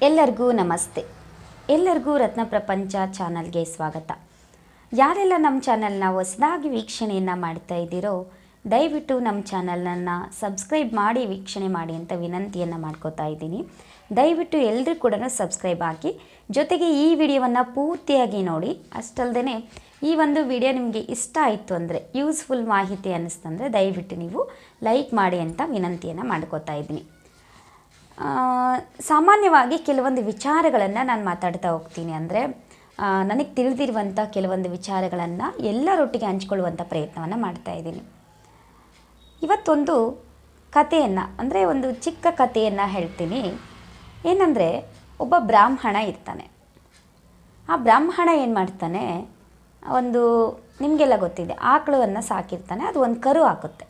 ಎಲ್ಲರಿಗೂ ನಮಸ್ತೆ. ಎಲ್ಲರಿಗೂ ರತ್ನ ಪ್ರಪಂಚ ಚಾನಲ್ಗೆ ಸ್ವಾಗತ. ಯಾರೆಲ್ಲ ನಮ್ಮ ಚಾನಲ್ನ ಹೊಸದಾಗಿ ವೀಕ್ಷಣೆಯನ್ನು ಮಾಡ್ತಾ ಇದ್ದೀರೋ ದಯವಿಟ್ಟು ನಮ್ಮ ಚಾನಲನ್ನು ಸಬ್ಸ್ಕ್ರೈಬ್ ಮಾಡಿ ವೀಕ್ಷಣೆ ಮಾಡಿ ಅಂತ ವಿನಂತಿಯನ್ನು ಮಾಡ್ಕೋತಾ ಇದ್ದೀನಿ. ದಯವಿಟ್ಟು ಎಲ್ಲರೂ ಕೂಡ ಸಬ್ಸ್ಕ್ರೈಬ್ ಆಗಿ, ಜೊತೆಗೆ ಈ ವಿಡಿಯೋವನ್ನು ಪೂರ್ತಿಯಾಗಿ ನೋಡಿ. ಅಷ್ಟಲ್ಲದೆ ಈ ಒಂದು ವಿಡಿಯೋ ನಿಮಗೆ ಇಷ್ಟ ಆಯಿತು ಅಂದರೆ, ಯೂಸ್ಫುಲ್ ಮಾಹಿತಿ ಅನ್ನಿಸ್ತಂದರೆ ದಯವಿಟ್ಟು ನೀವು ಲೈಕ್ ಮಾಡಿ ಅಂತ ವಿನಂತಿಯನ್ನು ಮಾಡ್ಕೋತಾ ಇದ್ದೀನಿ. ಸಾಮಾನ್ಯವಾಗಿ ಕೆಲವೊಂದು ವಿಚಾರಗಳನ್ನು ನಾನು ಮಾತಾಡ್ತಾ ಹೋಗ್ತೀನಿ. ಅಂದರೆ ನನಗೆ ತಿಳಿದಿರುವಂಥ ಕೆಲವೊಂದು ವಿಚಾರಗಳನ್ನು ಎಲ್ಲರೊಟ್ಟಿಗೆ ಹಂಚ್ಕೊಳ್ಳುವಂಥ ಪ್ರಯತ್ನವನ್ನು ಮಾಡ್ತಾಯಿದ್ದೀನಿ. ಇವತ್ತೊಂದು ಕಥೆಯನ್ನು, ಅಂದರೆ ಒಂದು ಚಿಕ್ಕ ಕಥೆಯನ್ನು ಹೇಳ್ತೀನಿ. ಏನಂದರೆ, ಒಬ್ಬ ಬ್ರಾಹ್ಮಣ ಇರ್ತಾನೆ. ಆ ಬ್ರಾಹ್ಮಣ ಏನು ಮಾಡ್ತಾನೆ, ನಿಮಗೆಲ್ಲ ಗೊತ್ತಿದೆ, ಆಕಳವನ್ನು ಸಾಕಿರ್ತಾನೆ. ಅದು ಒಂದು ಕರು ಹಾಕುತ್ತೆ.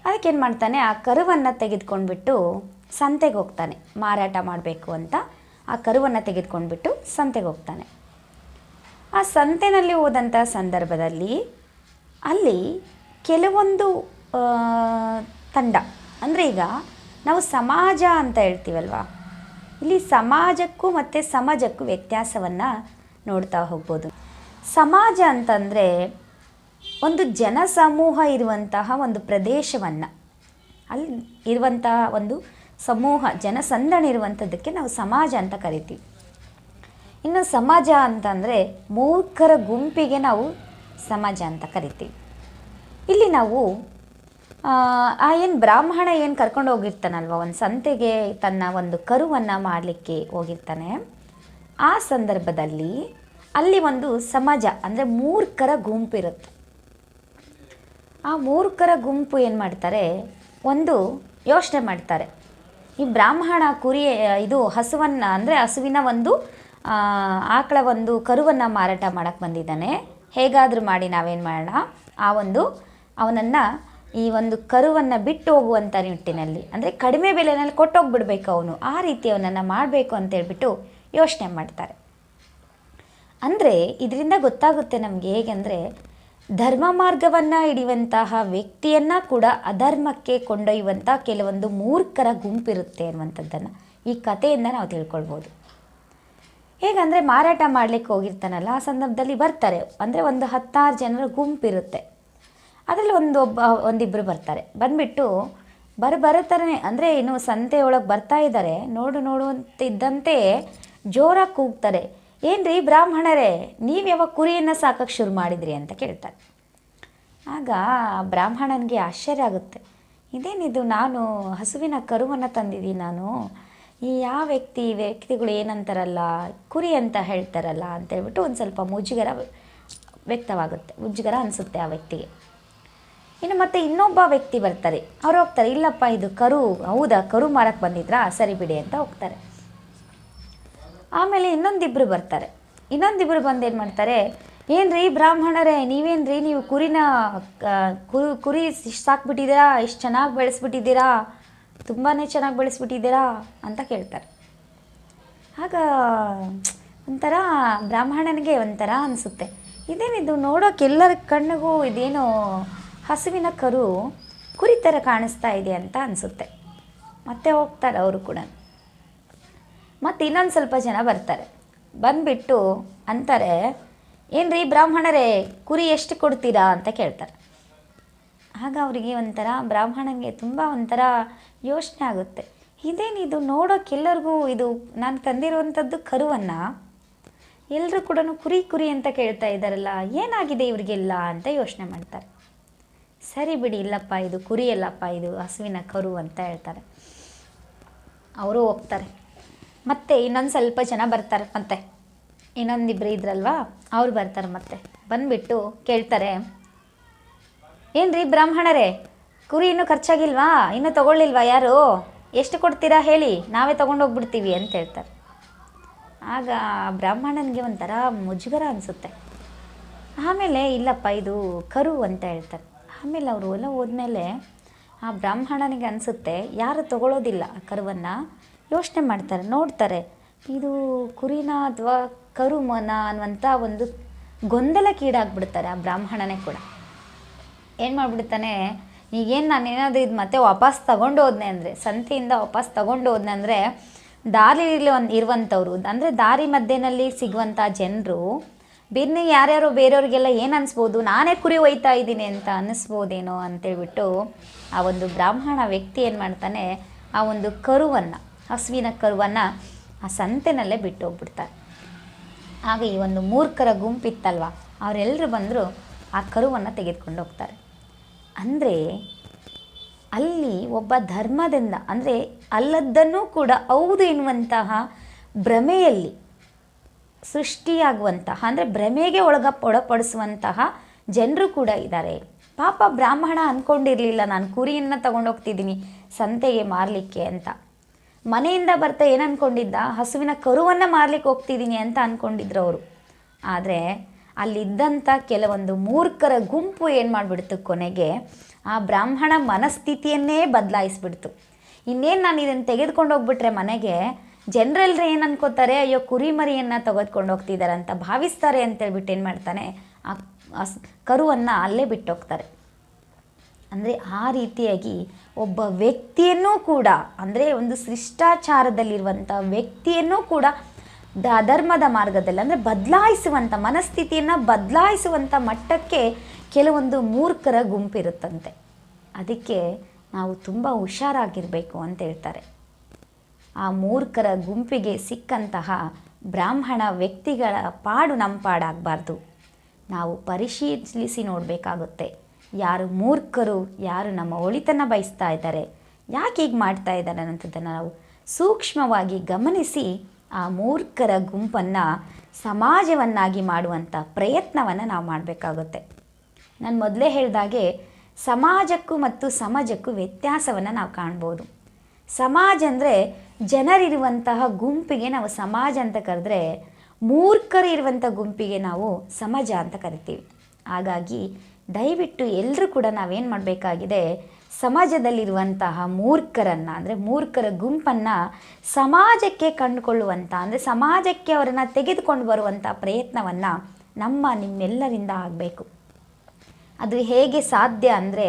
ಅದಕ್ಕೇನು ಮಾಡ್ತಾನೆ, ಆ ಕರುವನ್ನು ತೆಗೆದುಕೊಂಡ್ಬಿಟ್ಟು ಸಂತೆಗೆ ಹೋಗ್ತಾನೆ. ಮಾರಾಟ ಮಾಡಬೇಕು ಅಂತ ಆ ಕರುವನ್ನು ತೆಗೆದುಕೊಂಡ್ಬಿಟ್ಟು ಸಂತೆಗೆ ಹೋಗ್ತಾನೆ. ಆ ಸಂತೆಯಲ್ಲಿ ಹೋದಂಥ ಸಂದರ್ಭದಲ್ಲಿ ಅಲ್ಲಿ ಕೆಲವೊಂದು ತಂಡ, ಅಂದರೆ ಈಗ ನಾವು ಸಮಾಜ ಅಂತ ಹೇಳ್ತೀವಲ್ವ, ಇಲ್ಲಿ ಸಮಾಜಕ್ಕೂ ಮತ್ತು ಸಮಾಜಕ್ಕೂ ವ್ಯತ್ಯಾಸವನ್ನು ನೋಡ್ತಾ ಹೋಗ್ಬೋದು. ಸಮಾಜ ಅಂತಂದರೆ ಒಂದು ಜನಸಮೂಹ ಇರುವಂತಹ ಒಂದು ಪ್ರದೇಶವನ್ನು, ಅಲ್ಲಿ ಇರುವಂತಹ ಒಂದು ಸಮೂಹ, ಜನಸಂದಣಿ ಇರುವಂಥದ್ದಕ್ಕೆ ನಾವು ಸಮಾಜ ಅಂತ ಕರಿತೀವಿ. ಇನ್ನು ಸಮಾಜ ಅಂತಂದರೆ ಮೂರ್ಖರ ಗುಂಪಿಗೆ ನಾವು ಸಮಾಜ ಅಂತ ಕರಿತೀವಿ. ಇಲ್ಲಿ ನಾವು ಏನು ಬ್ರಾಹ್ಮಣ ಏನು ಕರ್ಕೊಂಡು ಹೋಗಿರ್ತಾನಲ್ವ ಒಂದು ಸಂತೆಗೆ, ತನ್ನ ಒಂದು ಕರುವನ್ನು ಮಾಡಲಿಕ್ಕೆ ಹೋಗಿರ್ತಾನೆ. ಆ ಸಂದರ್ಭದಲ್ಲಿ ಅಲ್ಲಿ ಒಂದು ಸಮಾಜ, ಅಂದರೆ ಮೂರ್ಖರ ಗುಂಪಿರುತ್ತೆ. ಆ ಮೂರ್ಖರ ಗುಂಪು ಏನು ಮಾಡ್ತಾರೆ, ಒಂದು ಯೋಚನೆ ಮಾಡ್ತಾರೆ, ಈ ಬ್ರಾಹ್ಮಣ ಹಸುವನ್ನು, ಅಂದರೆ ಹಸುವಿನ ಒಂದು ಆಕಳ ಒಂದು ಕರುವನ್ನು ಮಾರಾಟ ಮಾಡೋಕ್ಕೆ ಬಂದಿದ್ದಾನೆ. ಹೇಗಾದರೂ ಮಾಡಿ ನಾವೇನು ಮಾಡೋಣ, ಅವನನ್ನು ಈ ಒಂದು ಕರುವನ್ನು ಬಿಟ್ಟು ಹೋಗುವಂಥ ನಿಟ್ಟಿನಲ್ಲಿ, ಅಂದರೆ ಕಡಿಮೆ ಬೆಲೆಯಲ್ಲಿ ಕೊಟ್ಟೋಗ್ಬಿಡ್ಬೇಕು ಅವನು, ಆ ರೀತಿ ಅವನನ್ನು ಮಾಡಬೇಕು ಅಂತೇಳ್ಬಿಟ್ಟು ಯೋಚನೆ ಮಾಡ್ತಾರೆ. ಅಂದರೆ ಇದರಿಂದ ಗೊತ್ತಾಗುತ್ತೆ ನಮಗೆ ಹೇಗೆಂದರೆ, ಧರ್ಮ ಮಾರ್ಗವನ್ನು ಹಿಡಿಯುವಂತಹ ವ್ಯಕ್ತಿಯನ್ನು ಕೂಡ ಅಧರ್ಮಕ್ಕೆ ಕೊಂಡೊಯ್ಯುವಂಥ ಕೆಲವೊಂದು ಮೂರ್ಖರ ಗುಂಪಿರುತ್ತೆ ಅನ್ನುವಂಥದ್ದನ್ನು ಈ ಕಥೆಯಿಂದ ನಾವು ತಿಳ್ಕೊಳ್ಬೋದು. ಹೇಗಂದರೆ, ಮಾರಾಟ ಮಾಡಲಿಕ್ಕೆ ಹೋಗಿರ್ತಾನಲ್ಲ, ಆ ಸಂದರ್ಭದಲ್ಲಿ ಬರ್ತಾರೆ, ಅಂದರೆ ಒಂದು 10 ಜನರ ಗುಂಪಿರುತ್ತೆ. ಅದರಲ್ಲಿ ಒಂದಿಬ್ಬರು ಬರ್ತಾರೆ. ಬಂದುಬಿಟ್ಟು ಬರುತ್ತಾರೆ, ಅಂದರೆ ಇನ್ನು ಸಂತೆ ಒಳಗೆ ಬರ್ತಾ ಇದ್ದಾರೆ. ನೋಡುವಂತಿದ್ದಂತೆ ಜೋರಾಗಿ ಕೂಗ್ತಾರೆ, ಏನ್ರಿ ಬ್ರಾಹ್ಮಣರೇ, ನೀವು ಯಾವಾಗ ಕುರಿಯನ್ನು ಸಾಕಕ್ಕೆ ಶುರು ಮಾಡಿದ್ರಿ ಅಂತ ಕೇಳ್ತಾರೆ. ಆಗ ಬ್ರಾಹ್ಮಣನಿಗೆ ಆಶ್ಚರ್ಯ ಆಗುತ್ತೆ. ಇದೇನಿದು, ನಾನು ಹಸುವಿನ ಕರುವನ್ನು ತಂದಿದ್ದೀನಿ, ನಾನು ಈ ಯಾವ ವ್ಯಕ್ತಿಗಳು ಏನಂತಾರಲ್ಲ, ಕುರಿ ಅಂತ ಹೇಳ್ತಾರಲ್ಲ ಅಂತೇಳ್ಬಿಟ್ಟು ಒಂದು ಸ್ವಲ್ಪ ಮುಜುಗರ ವ್ಯಕ್ತವಾಗುತ್ತೆ, ಮುಜುಗರ ಅನಿಸುತ್ತೆ ಆ ವ್ಯಕ್ತಿಗೆ. ಇನ್ನು ಮತ್ತೆ ಇನ್ನೊಬ್ಬ ವ್ಯಕ್ತಿ ಬರ್ತಾರೆ. ಅವ್ರು ಹೋಗ್ತಾರೆ, ಇಲ್ಲಪ್ಪ ಇದು ಕರು, ಹೌದಾ ಕರು ಮಾರಕ್ಕೆ ಬಂದಿದ್ರಾ, ಸರಿ ಬಿಡಿ ಅಂತ ಹೋಗ್ತಾರೆ. ಆಮೇಲೆ ಇನ್ನೊಂದಿಬ್ಬರು ಬರ್ತಾರೆ. ಇನ್ನೊಂದಿಬ್ಬರು ಬಂದು ಏನು ಮಾಡ್ತಾರೆ, ಏನ್ರಿ ಬ್ರಾಹ್ಮಣರೇ, ನೀವು ಕುರಿ ಸಾಕ್ಬಿಟ್ಟಿದ್ದೀರಾ, ಇಷ್ಟು ಚೆನ್ನಾಗಿ ಬೆಳೆಸ್ಬಿಟ್ಟಿದ್ದೀರಾ, ತುಂಬಾ ಚೆನ್ನಾಗಿ ಬೆಳೆಸ್ಬಿಟ್ಟಿದ್ದೀರಾ ಅಂತ ಕೇಳ್ತಾರೆ. ಆಗ ಒಂಥರ ಬ್ರಾಹ್ಮಣನಿಗೆ ಒಂಥರ ಅನಿಸುತ್ತೆ, ಇದೇನಿದು, ನೋಡೋಕೆ ಎಲ್ಲರ ಕಣ್ಣಿಗೂ ಇದೇನೋ ಹಸುವಿನ ಕರು ಕುರಿ ಥರ ಕಾಣಿಸ್ತಾ ಇದೆ ಅಂತ ಅನಿಸುತ್ತೆ. ಮತ್ತೆ ಹೋಗ್ತಾರೆ ಅವರು ಕೂಡ. ಮತ್ತು ಇನ್ನೊಂದು ಸ್ವಲ್ಪ ಜನ ಬರ್ತಾರೆ. ಬಂದುಬಿಟ್ಟು ಅಂತಾರೆ, ಏನ್ರಿ ಬ್ರಾಹ್ಮಣರೇ, ಕುರಿ ಎಷ್ಟು ಕೊಡ್ತೀರಾ ಅಂತ ಕೇಳ್ತಾರೆ. ಆಗ ಅವರಿಗೆ ಬ್ರಾಹ್ಮಣನಿಗೆ ತುಂಬ ಒಂಥರ ಯೋಚನೆ ಆಗುತ್ತೆ, ಇದೇನಿದು, ನೋಡೋಕ್ಕೆಲ್ಲರಿಗೂ ಇದು ನಾನು ತಂದಿರುವಂಥದ್ದು ಕರುವನ್ನು ಎಲ್ಲರೂ ಕೂಡ ಕುರಿ ಅಂತ ಕೇಳ್ತಾ ಇದ್ದಾರಲ್ಲ, ಏನಾಗಿದೆ ಇವರಿಗೆಲ್ಲ ಅಂತ ಯೋಚನೆ ಮಾಡ್ತಾರೆ. ಸರಿ ಬಿಡಿ, ಇಲ್ಲಪ್ಪ ಇದು ಕುರಿ ಅಲ್ಲಪ್ಪ, ಇದು ಹಸುವಿನ ಕರು ಅಂತ ಹೇಳ್ತಾರೆ. ಅವರು ಹೋಗ್ತಾರೆ. ಮತ್ತೆ ಇನ್ನೊಂದು ಸ್ವಲ್ಪ ಜನ ಬರ್ತಾರೆ. ಮತ್ತೆ ಇನ್ನೊಂದಿಬ್ಬರು ಇದ್ರಲ್ವಾ, ಅವ್ರು ಬರ್ತಾರೆ. ಮತ್ತೆ ಬಂದುಬಿಟ್ಟು ಕೇಳ್ತಾರೆ, ಏನ್ರಿ ಬ್ರಾಹ್ಮಣರೇ, ಕುರಿ ಇನ್ನೂ ಖರ್ಚಾಗಿಲ್ವಾ, ಇನ್ನೂ ತೊಗೊಳ್ಳಿಲ್ವಾ ಯಾರು, ಎಷ್ಟು ಕೊಡ್ತೀರಾ ಹೇಳಿ, ನಾವೇ ತೊಗೊಂಡೋಗ್ಬಿಡ್ತೀವಿ ಅಂತ ಹೇಳ್ತಾರೆ. ಆಗ ಬ್ರಾಹ್ಮಣನಿಗೆ ಒಂಥರ ಮುಜುಗರ ಅನಿಸುತ್ತೆ. ಆಮೇಲೆ ಇಲ್ಲಪ್ಪ ಇದು ಕರು ಅಂತ ಹೇಳ್ತಾರೆ. ಆಮೇಲೆ ಅವರು ಎಲ್ಲ ಹೋದ್ಮೇಲೆ ಆ ಬ್ರಾಹ್ಮಣನಿಗೆ ಅನಿಸುತ್ತೆ, ಯಾರು ತೊಗೊಳ್ಳೋದಿಲ್ಲ ಆ ಕರುವನ್ನು. ಯೋಚನೆ ಮಾಡ್ತಾರೆ, ನೋಡ್ತಾರೆ, ಇದು ಕುರಿನ ಅಥವಾ ಕರುಮನ ಅನ್ನುವಂಥ ಒಂದು ಗೊಂದಲಕ್ಕೀಡಾಗ್ಬಿಡ್ತಾರೆ. ಆ ಬ್ರಾಹ್ಮಣನೇ ಕೂಡ ಏನು ಮಾಡಿಬಿಡ್ತಾನೆ, ಈಗೇನು ನಾನೇನಾದರೂ ಇದು ಮತ್ತೆ ವಾಪಸ್ ತಗೊಂಡು ಹೋದ್ನೆ ಅಂದರೆ, ಸಂತೆಯಿಂದ ವಾಪಸ್ ತಗೊಂಡು ಹೋದ್ನೆ ಅಂದರೆ ದಾರಿಲಿ ಇರುವಂಥವ್ರು ಅಂದರೆ ದಾರಿ ಮಧ್ಯೆನಲ್ಲಿ ಸಿಗುವಂಥ ಜನರು ಬಿರ್ನಿ ಯಾರ್ಯಾರೋ ಬೇರೆಯವ್ರಿಗೆಲ್ಲ ಏನು ಅನಿಸ್ಬೋದು, ನಾನೇ ಕುರಿ ಒಯ್ತಾ ಇದ್ದೀನಿ ಅಂತ ಅನ್ನಿಸ್ಬೋದೇನೋ ಅಂತೇಳ್ಬಿಟ್ಟು ಆ ಒಂದು ಬ್ರಾಹ್ಮಣ ವ್ಯಕ್ತಿ ಏನು ಮಾಡ್ತಾನೆ, ಆ ಒಂದು ಕರುವನ್ನು, ಹಸುವಿನ ಕರುವನ್ನು ಆ ಸಂತೆನಲ್ಲೇ ಬಿಟ್ಟು ಹೋಗ್ಬಿಡ್ತಾರೆ. ಆಗ ಈ ಒಂದು ಮೂರ್ಖರ ಗುಂಪಿತ್ತಲ್ವ, ಅವರೆಲ್ಲರೂ ಬಂದರು ಆ ಕರುವನ್ನು ತೆಗೆದುಕೊಂಡು ಹೋಗ್ತಾರೆ. ಅಂದರೆ ಅಲ್ಲಿ ಒಬ್ಬ ಧರ್ಮದಿಂದ, ಅಂದರೆ ಅಲ್ಲದ್ದನ್ನೂ ಕೂಡ ಹೌದು ಎನ್ನುವಂತಹ ಭ್ರಮೆಯಲ್ಲಿ ಸೃಷ್ಟಿಯಾಗುವಂತಹ, ಅಂದರೆ ಭ್ರಮೆಗೆ ಒಳಪಡಿಸುವಂತಹ ಜನರು ಕೂಡ ಇದ್ದಾರೆ. ಪಾಪ ಬ್ರಾಹ್ಮಣ ಅಂದ್ಕೊಂಡಿರಲಿಲ್ಲ ನಾನು ಕುರಿಯನ್ನು ತಗೊಂಡೋಗ್ತಿದ್ದೀನಿ ಸಂತೆಗೆ ಮಾರಲಿಕ್ಕೆ ಅಂತ. ಮನೆಯಿಂದ ಬರ್ತಾ ಏನು ಅಂದ್ಕೊಂಡಿದ್ದ, ಹಸುವಿನ ಕರುವನ್ನು ಮಾರಲಿಕ್ಕೆ ಹೋಗ್ತಿದ್ದೀನಿ ಅಂತ ಅಂದ್ಕೊಂಡಿದ್ರು ಅವರು. ಆದರೆ ಅಲ್ಲಿದ್ದಂಥ ಕೆಲವೊಂದು ಮೂರ್ಖರ ಗುಂಪು ಏನು ಮಾಡಿಬಿಡ್ತು, ಕೊನೆಗೆ ಆ ಬ್ರಾಹ್ಮಣ ಮನಸ್ಥಿತಿಯನ್ನೇ ಬದಲಾಯಿಸ್ಬಿಡ್ತು. ಇನ್ನೇನು ನಾನು ಇದನ್ನು ತೆಗೆದುಕೊಂಡು ಹೋಗ್ಬಿಟ್ರೆ ಮನೆಗೆ ಜನರೆಲ್ಲರೂ ಏನು ಅನ್ಕೋತಾರೆ, ಅಯ್ಯೋ ಕುರಿ ಮರಿಯನ್ನು ತೆಗೆದುಕೊಂಡು ಹೋಗ್ತಿದ್ದಾರೆ ಅಂತ ಭಾವಿಸ್ತಾರೆ ಅಂತೇಳ್ಬಿಟ್ಟು ಏನು ಮಾಡ್ತಾನೆ, ಆ ಕರುವನ್ನು ಅಲ್ಲೇ ಬಿಟ್ಟೋಗ್ತಾರೆ. ಅಂದರೆ ಆ ರೀತಿಯಾಗಿ ಒಬ್ಬ ವ್ಯಕ್ತಿಯನ್ನೂ ಕೂಡ, ಅಂದರೆ ಒಂದು ಶಿಷ್ಟಾಚಾರದಲ್ಲಿರುವಂಥ ವ್ಯಕ್ತಿಯನ್ನೂ ಕೂಡ ಅಧರ್ಮದ ಮಾರ್ಗದಲ್ಲಿ, ಅಂದರೆ ಬದಲಾಯಿಸುವಂಥ ಮನಸ್ಥಿತಿಯನ್ನು ಬದಲಾಯಿಸುವಂಥ ಮಟ್ಟಕ್ಕೆ ಕೆಲವೊಂದು ಮೂರ್ಖರ ಗುಂಪಿರುತ್ತಂತೆ. ಅದಕ್ಕೆ ನಾವು ತುಂಬ ಹುಷಾರಾಗಿರಬೇಕು ಅಂತ ಹೇಳ್ತಾರೆ. ಆ ಮೂರ್ಖರ ಗುಂಪಿಗೆ ಸಿಕ್ಕಂತಹ ಬ್ರಾಹ್ಮಣ ವ್ಯಕ್ತಿಗಳ ಪಾಡು ನಮ್ಮ ಪಾಡಾಗಬಾರ್ದು. ನಾವು ಪರಿಶೀಲಿಸಿ ನೋಡಬೇಕಾಗುತ್ತೆ, ಯಾರು ಮೂರ್ಖರು, ಯಾರು ನಮ್ಮ ಒಳಿತನ್ನು ಬಯಸ್ತಾ ಇದ್ದಾರೆ, ಯಾಕೆ ಹೀಗೆ ಮಾಡ್ತಾ ಇದ್ದಾರೆ ಅನ್ನೋಂಥದ್ದನ್ನು ನಾವು ಸೂಕ್ಷ್ಮವಾಗಿ ಗಮನಿಸಿ ಆ ಮೂರ್ಖರ ಗುಂಪನ್ನು ಸಮಾಜವನ್ನಾಗಿ ಮಾಡುವಂಥ ಪ್ರಯತ್ನವನ್ನು ನಾವು ಮಾಡಬೇಕಾಗುತ್ತೆ. ನಾನು ಮೊದಲೇ ಹೇಳಿದಾಗೆ ಸಮಾಜಕ್ಕೂ ಮತ್ತು ಸಮಾಜಕ್ಕೂ ವ್ಯತ್ಯಾಸವನ್ನು ನಾವು ಕಾಣ್ಬೋದು. ಸಮಾಜ ಅಂದರೆ ಜನರಿರುವಂತಹ ಗುಂಪಿಗೆ ನಾವು ಸಮಾಜ ಅಂತ ಕರೆದ್ರೆ, ಮೂರ್ಖರು ಇರುವಂಥ ಗುಂಪಿಗೆ ನಾವು ಸಮಾಜ ಅಂತ ಕರಿತೀವಿ. ಹಾಗಾಗಿ ದಯವಿಟ್ಟು ಎಲ್ಲರೂ ಕೂಡ ನಾವೇನು ಮಾಡಬೇಕಾಗಿದೆ, ಸಮಾಜದಲ್ಲಿರುವಂತಹ ಮೂರ್ಖರನ್ನು, ಅಂದರೆ ಮೂರ್ಖರ ಗುಂಪನ್ನು ಸಮಾಜಕ್ಕೆ ಕಂಡುಕೊಳ್ಳುವಂಥ, ಅಂದರೆ ಸಮಾಜಕ್ಕೆ ಅವರನ್ನು ತೆಗೆದುಕೊಂಡು ಬರುವಂಥ ಪ್ರಯತ್ನವನ್ನು ನಿಮ್ಮೆಲ್ಲರಿಂದ ಆಗಬೇಕು. ಅದು ಹೇಗೆ ಸಾಧ್ಯ ಅಂದರೆ,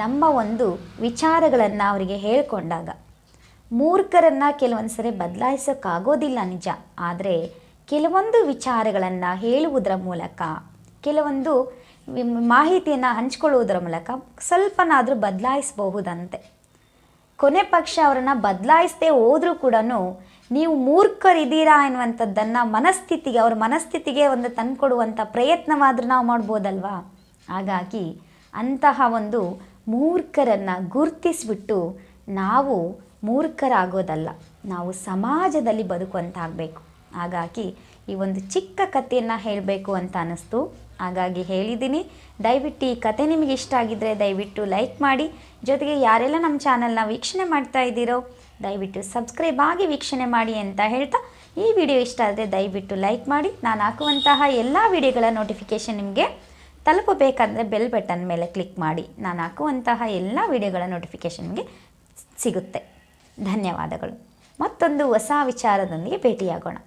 ನಮ್ಮ ಒಂದು ವಿಚಾರಗಳನ್ನು ಅವರಿಗೆ ಹೇಳಿಕೊಂಡಾಗ. ಮೂರ್ಖರನ್ನು ಕೆಲವೊಂದು ಸರಿ ಬದಲಾಯಿಸೋಕ್ಕಾಗೋದಿಲ್ಲ ನಿಜ, ಆದರೆ ಕೆಲವೊಂದು ವಿಚಾರಗಳನ್ನು ಹೇಳುವುದರ ಮೂಲಕ, ಕೆಲವೊಂದು ಮಾಹಿತಿಯನ್ನು ಹಂಚ್ಕೊಳ್ಳುವುದರ ಮೂಲಕ ಸ್ವಲ್ಪನಾದರೂ ಬದಲಾಯಿಸಬಹುದಂತೆ. ಕೊನೆ ಪಕ್ಷ ಅವರನ್ನು ಬದಲಾಯಿಸದೆ ಹೋದರೂ ಕೂಡ ನೀವು ಮೂರ್ಖರಿದ್ದೀರಾ ಎನ್ನುವಂಥದ್ದನ್ನು ಅವ್ರ ಮನಸ್ಥಿತಿಗೆ ಒಂದು ತಂದುಕೊಡುವಂಥ ಪ್ರಯತ್ನವಾದರೂ ನಾವು ಮಾಡ್ಬೋದಲ್ವಾ. ಹಾಗಾಗಿ ಅಂತಹ ಒಂದು ಮೂರ್ಖರನ್ನು ಗುರುತಿಸಿಬಿಟ್ಟು ನಾವು ಮೂರ್ಖರಾಗೋದಲ್ಲ, ನಾವು ಸಮಾಜದಲ್ಲಿ ಬದುಕುವಂತಾಗಬೇಕು. ಹಾಗಾಗಿ ಈ ಒಂದು ಚಿಕ್ಕ ಕಥೆಯನ್ನು ಹೇಳಬೇಕು ಅಂತ ಅನ್ನಿಸ್ತು, ಹಾಗಾಗಿ ಹೇಳಿದ್ದೀನಿ. ದಯವಿಟ್ಟು ಈ ಕತೆ ನಿಮಗೆ ಇಷ್ಟ ಆಗಿದ್ದರೆ ದಯವಿಟ್ಟು ಲೈಕ್ ಮಾಡಿ. ಜೊತೆಗೆ ಯಾರೆಲ್ಲ ನಮ್ಮ ಚಾನಲ್ನ ವೀಕ್ಷಣೆ ಮಾಡ್ತಾ ಇದ್ದೀರೋ ದಯವಿಟ್ಟು ಸಬ್ಸ್ಕ್ರೈಬ್ ಆಗಿ ವೀಕ್ಷಣೆ ಮಾಡಿ ಅಂತ ಹೇಳ್ತಾ, ಈ ವಿಡಿಯೋ ಇಷ್ಟ ಆದರೆ ದಯವಿಟ್ಟು ಲೈಕ್ ಮಾಡಿ. ನಾನು ಹಾಕುವಂತಹ ಎಲ್ಲ ವಿಡಿಯೋಗಳ ನೋಟಿಫಿಕೇಷನ್ ನಿಮಗೆ ತಲುಪಬೇಕಂದ್ರೆ ಬೆಲ್ ಬಟನ್ ಮೇಲೆ ಕ್ಲಿಕ್ ಮಾಡಿ. ನಾನು ಹಾಕುವಂತಹ ಎಲ್ಲ ವಿಡಿಯೋಗಳ ನೋಟಿಫಿಕೇಷನ್ ನಿಮಗೆ ಸಿಗುತ್ತೆ. ಧನ್ಯವಾದಗಳು. ಮತ್ತೊಂದು ಹೊಸ ವಿಚಾರದೊಂದಿಗೆ ಭೇಟಿಯಾಗೋಣ.